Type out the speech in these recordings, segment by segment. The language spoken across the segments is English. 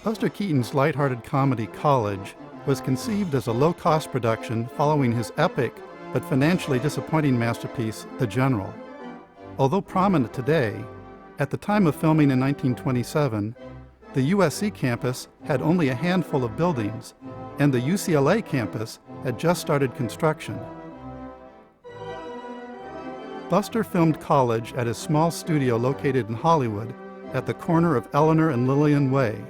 Buster Keaton's lighthearted comedy College was conceived as a low-cost production following his epic but financially disappointing masterpiece, The General. Although prominent today, at the time of filming in 1927, the USC campus had only a handful of buildings, and the UCLA campus had just started construction. Buster filmed College at his small studio located in Hollywood at the corner of Eleanor and Lillian Way.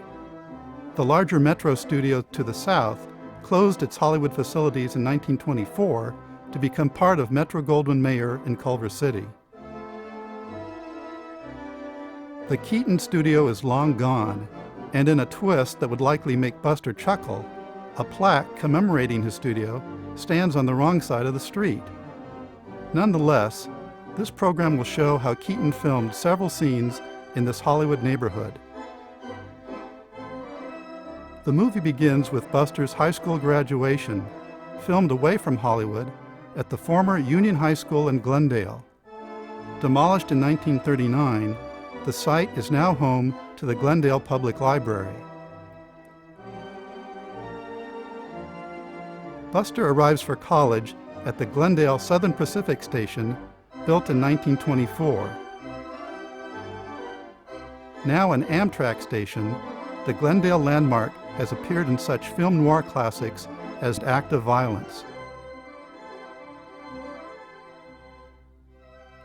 The larger Metro studio to the south closed its Hollywood facilities in 1924 to become part of Metro-Goldwyn-Mayer in Culver City. The Keaton studio is long gone, and in a twist that would likely make Buster chuckle, a plaque commemorating his studio stands on the wrong side of the street. Nonetheless, this program will show how Keaton filmed several scenes in this Hollywood neighborhood. The movie begins with Buster's high school graduation, filmed away from Hollywood at the former Union High School in Glendale. Demolished in 1939, the site is now home to the Glendale Public Library. Buster arrives for college at the Glendale Southern Pacific Station, built in 1924. Now an Amtrak station, the Glendale landmark has appeared in such film noir classics as Act of Violence.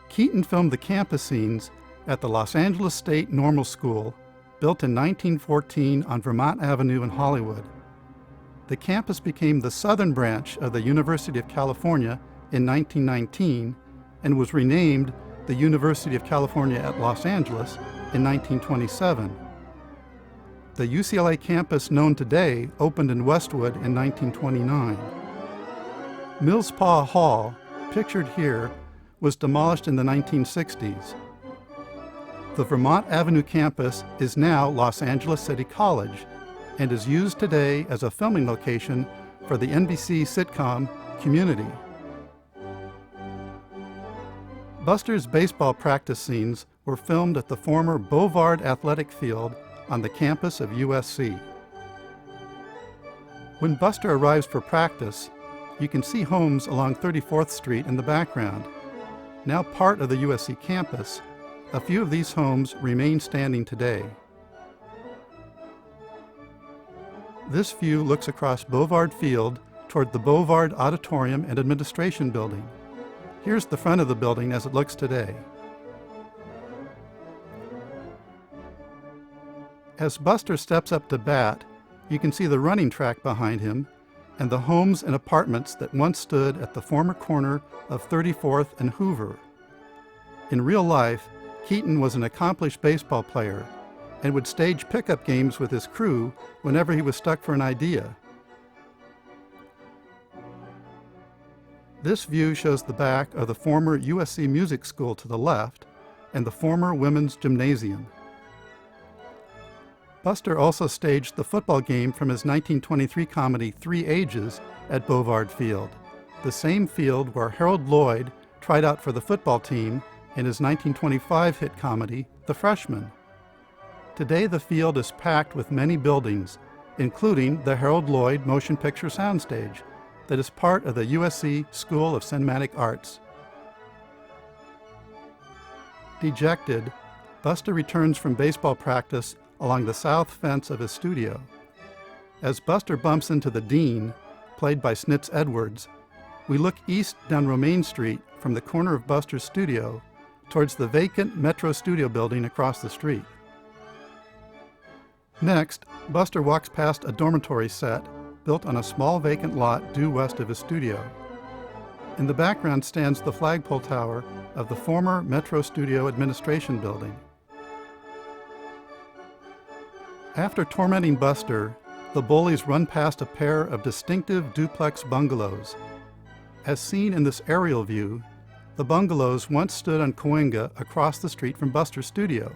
Keaton filmed the campus scenes at the Los Angeles State Normal School, built in 1914 on Vermont Avenue in Hollywood. The campus became the southern branch of the University of California in 1919 and was renamed the University of California at Los Angeles in 1927. The UCLA campus known today opened in Westwood in 1929. Mills Paw Hall, pictured here, was demolished in the 1960s. The Vermont Avenue campus is now Los Angeles City College and is used today as a filming location for the NBC sitcom Community. Buster's baseball practice scenes were filmed at the former Bovard Athletic Field on the campus of USC. When Buster arrives for practice, you can see homes along 34th Street in the background. Now part of the USC campus, a few of these homes remain standing today. This view looks across Bovard Field toward the Bovard Auditorium and Administration Building. Here's the front of the building as it looks today. As Buster steps up to bat, you can see the running track behind him and the homes and apartments that once stood at the former corner of 34th and Hoover. In real life, Keaton was an accomplished baseball player and would stage pickup games with his crew whenever he was stuck for an idea. This view shows the back of the former USC Music School to the left and the former women's gymnasium. Buster also staged the football game from his 1923 comedy 3 Ages at Bovard Field, the same field where Harold Lloyd tried out for the football team in his 1925 hit comedy, The Freshman. Today the field is packed with many buildings, including the Harold Lloyd Motion Picture Soundstage, that is part of the USC School of Cinematic Arts. Dejected, Buster returns from baseball practice along the south fence of his studio. As Buster bumps into the Dean, played by Snitz Edwards, we look east down Romaine Street from the corner of Buster's studio towards the vacant Metro Studio building across the street. Next, Buster walks past a dormitory set built on a small vacant lot due west of his studio. In the background stands the flagpole tower of the former Metro Studio Administration Building. After tormenting Buster, the bullies run past a pair of distinctive duplex bungalows. As seen in this aerial view, the bungalows once stood on Cahuenga across the street from Buster's studio.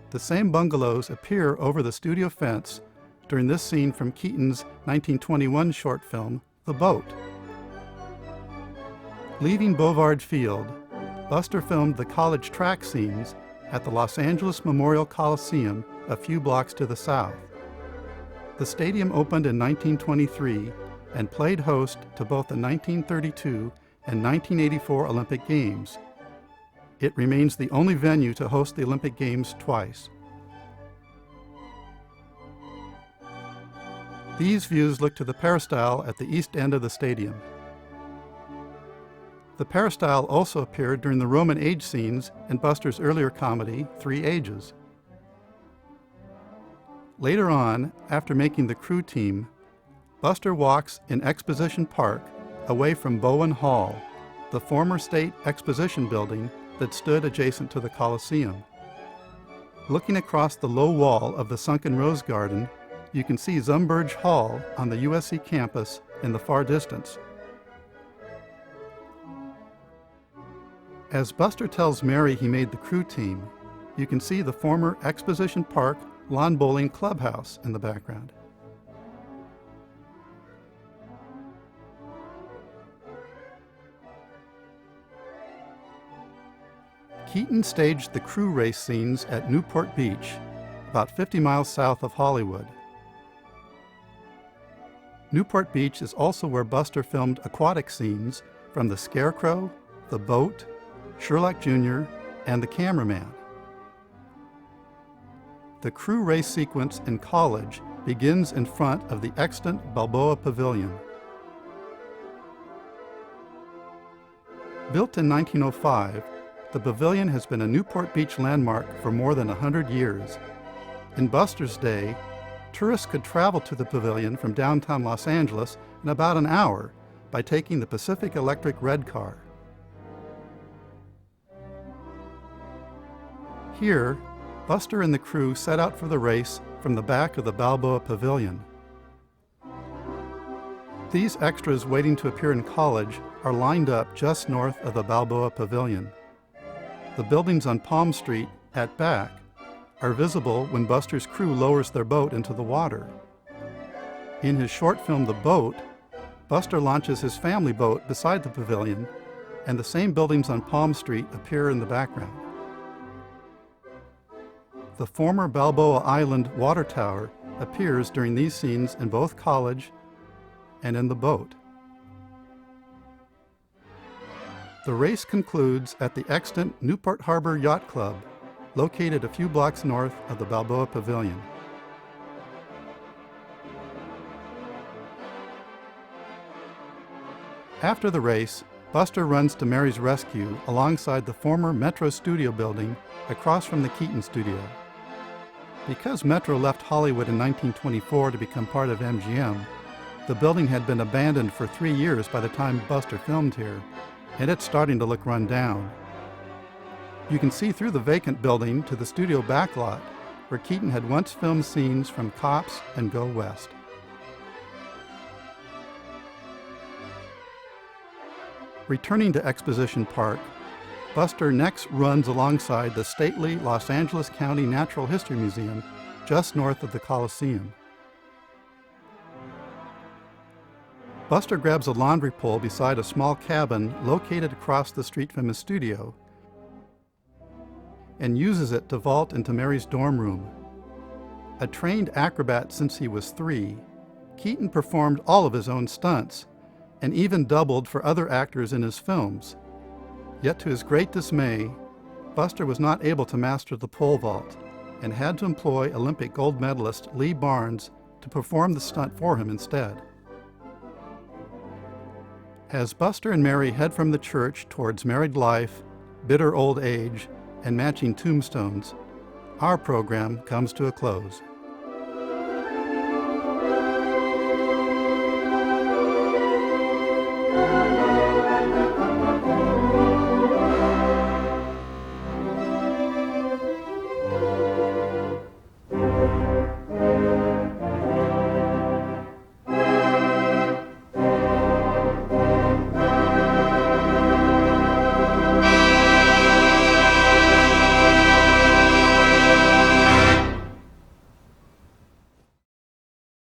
The same bungalows appear over the studio fence during this scene from Keaton's 1921 short film, The Boat. Leaving Bovard Field, Buster filmed the college track scenes at the Los Angeles Memorial Coliseum a few blocks to the south. The stadium opened in 1923 and played host to both the 1932 and 1984 Olympic Games. It remains the only venue to host the Olympic Games twice. These views look to the peristyle at the east end of the stadium. The peristyle also appeared during the Roman age scenes in Buster's earlier comedy, 3 Ages. Later on, after making the crew team, Buster walks in Exposition Park away from Bowen Hall, the former state exposition building that stood adjacent to the Coliseum. Looking across the low wall of the sunken rose garden, you can see Zumberge Hall on the USC campus in the far distance. As Buster tells Mary he made the crew team, you can see the former Exposition Park lawn bowling clubhouse in the background. Keaton staged the crew race scenes at Newport Beach, about 50 miles south of Hollywood. Newport Beach is also where Buster filmed aquatic scenes from the Scarecrow, the boat, Sherlock Jr., and the cameraman. The crew race sequence in College begins in front of the extant Balboa Pavilion. Built in 1905, the pavilion has been a Newport Beach landmark for more than 100 years. In Buster's day, tourists could travel to the pavilion from downtown Los Angeles in about an hour by taking the Pacific Electric Red Car. Here, Buster and the crew set out for the race from the back of the Balboa Pavilion. These extras waiting to appear in College are lined up just north of the Balboa Pavilion. The buildings on Palm Street, at back, are visible when Buster's crew lowers their boat into the water. In his short film, The Boat, Buster launches his family boat beside the pavilion, and the same buildings on Palm Street appear in the background. The former Balboa Island water tower appears during these scenes in both College and in The Boat. The race concludes at the extant Newport Harbor Yacht Club, located a few blocks north of the Balboa Pavilion. After the race, Buster runs to Mary's rescue alongside the former Metro studio building across from the Keaton studio. Because Metro left Hollywood in 1924 to become part of MGM, the building had been abandoned for 3 years by the time Buster filmed here, and it's starting to look run down. You can see through the vacant building to the studio backlot, where Keaton had once filmed scenes from Cops and Go West. Returning to Exposition Park, Buster next runs alongside the stately Los Angeles County Natural History Museum just north of the Coliseum. Buster grabs a laundry pole beside a small cabin located across the street from his studio and uses it to vault into Mary's dorm room. A trained acrobat since he was 3, Keaton performed all of his own stunts and even doubled for other actors in his films. Yet to his great dismay, Buster was not able to master the pole vault and had to employ Olympic gold medalist Lee Barnes to perform the stunt for him instead. As Buster and Mary head from the church towards married life, bitter old age, and matching tombstones, our program comes to a close.